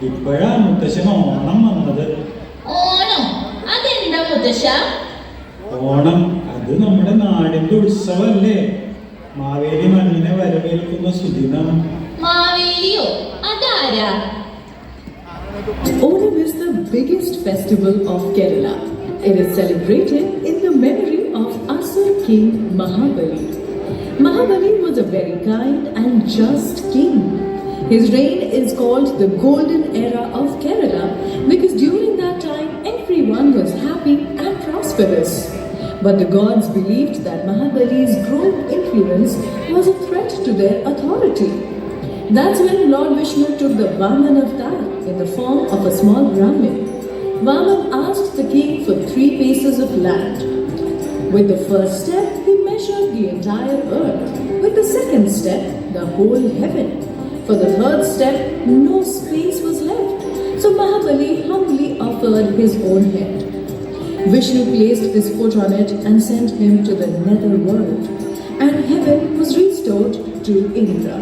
ഇപ്പോഴാ മുത്തശ്ശൻ ഓണം വന്നത്. ഓണം? അതെന്താ മുത്തശ്ശ? ഓണം അത് നമ്മുടെ നാടിന്റെ ഉത്സവല്ലേ. മാവേലി മണ്ണിനെ വരവേൽക്കുന്ന സുദിനം. മാവേലിയോ? അതാരാ? Onam is the biggest festival of Kerala. It is celebrated in the memory of Asur King Mahabali. Mahabali was a very kind and just king. His reign is called the Golden Era of Kerala because during that time everyone was happy and prosperous. But the gods believed that Mahabali's growing influence was a threat to their authority. That's when Lord Vishnu took the Vaman avatar in the form of a small Brahmin. Vaman asked the king for 3 pieces of land. With the first step, he measured the entire earth. With the second step, the whole heaven. For the third step, no space was left. So Mahabali humbly offered his own head. Vishnu placed his foot on it and sent him to the nether world. And heaven was restored to Indra.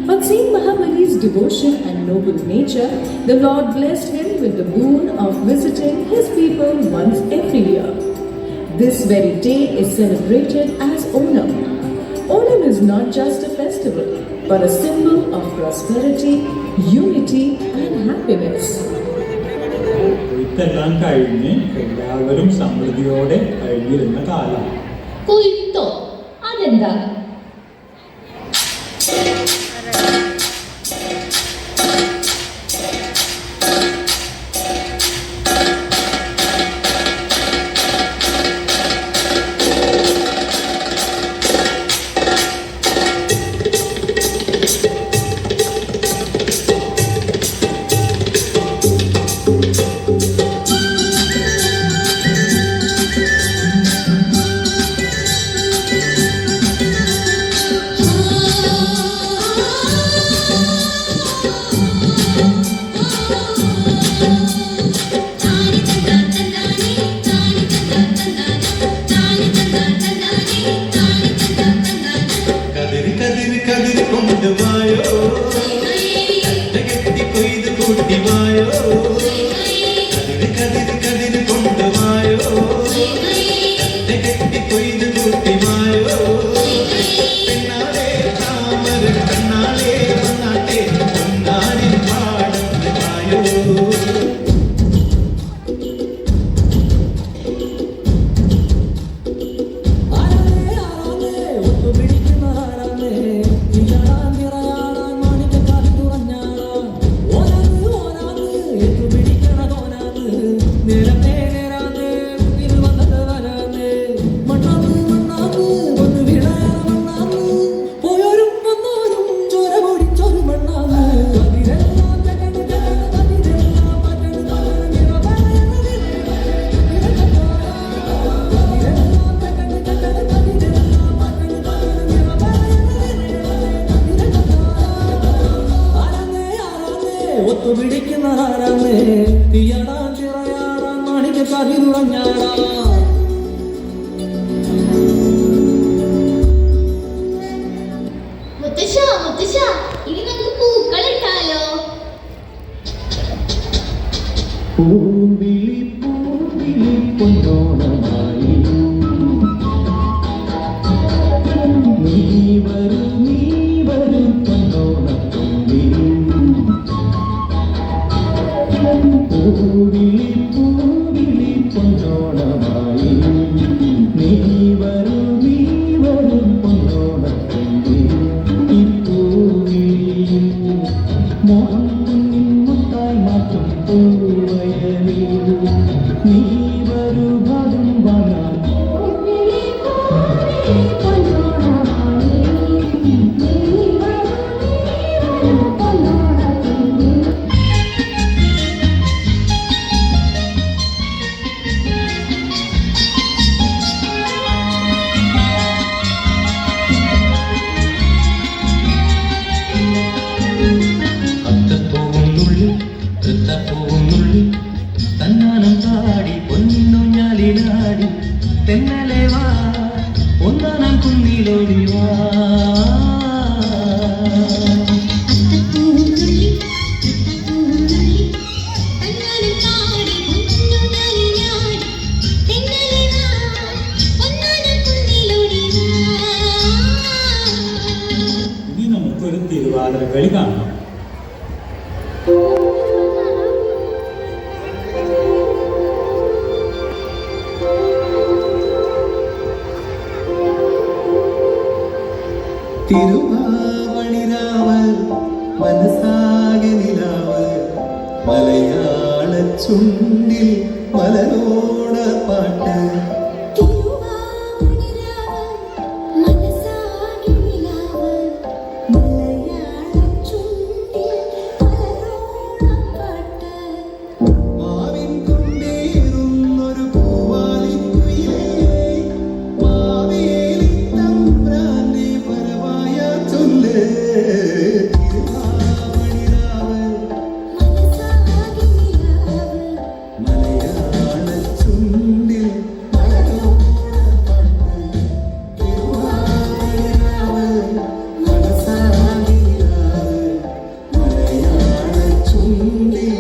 But seeing Mahabali's devotion and noble nature, the Lord blessed him with the boon of visiting his people once every year. This very day is celebrated as Onam. Onam is not just a festival, but a symbol of prosperity, unity and happiness. ഇതെല്ലാം കഴിഞ്ഞ് എല്ലാവരും സമൃദ്ധിയോടെ കഴിഞ്ഞിരുന്ന കാലം. കൊയ്ത്തോ? അതെന്താ? മുത്തശ്ശ, ഇനി നമുക്ക് പൂക്കളിട്ടാലോ? പൂവിളി പൂവിളി പൊന്നോണമായി നീ വരും പൊന്നോണത്തുമ്പി. പൂവിളി പൂവിളി പൊന്നോണമായി നീ വരും പൊന്നോണത്തുമ്പി. ഈ പൂവിളിയിൽ മോഹം മുത്തായി മാറ്റും പൂവയലിൽ നമുക്കൊരു തിരുവാതിര കളി കാണാം. തിരുവാവണിരാവ് മനസ്സാകെ നിലാവ് മലയാള ചുണ്ടിൽ മലരോട പാട്ട് മാവിൻ കൊണ്ടേറുന്നൊരു പൂവാലിക്കുയിലേ മാവേലി തമ്പ്രാന്റെ വരവായ ചൊല്ല് തിരുവാവണിരാവ് മലയാള ചുണ്ടിൽ മലരോട പാട്ട് തിരുവാവണിരാവ് മനസ്സാകെ നിലാവ് മലയാള ചുണ്ടിൽ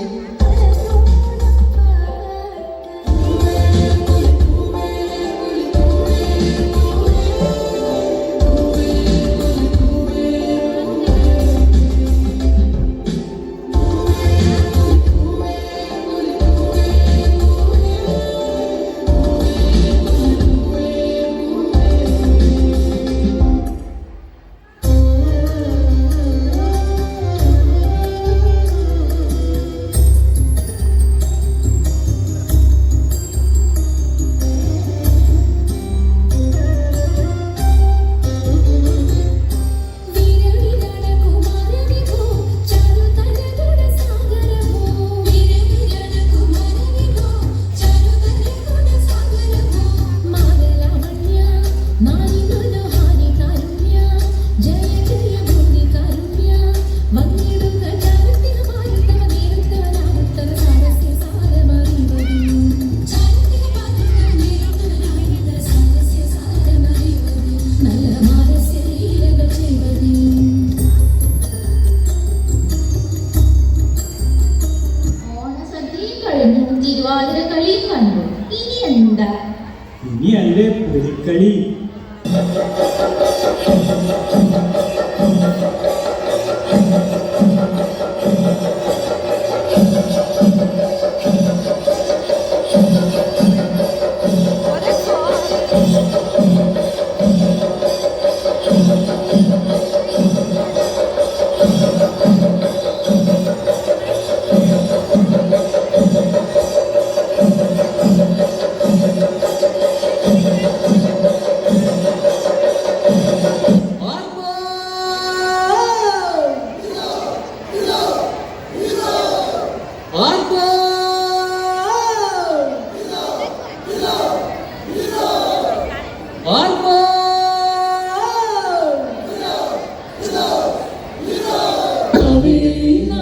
ഓണസദ്യയും കഴിഞ്ഞു, തിരുവാതിര കളിയും കണ്ടു. ഇനി എന്താ? ഇനിയല്ലേ പുലിക്കളി. കവിളിനാ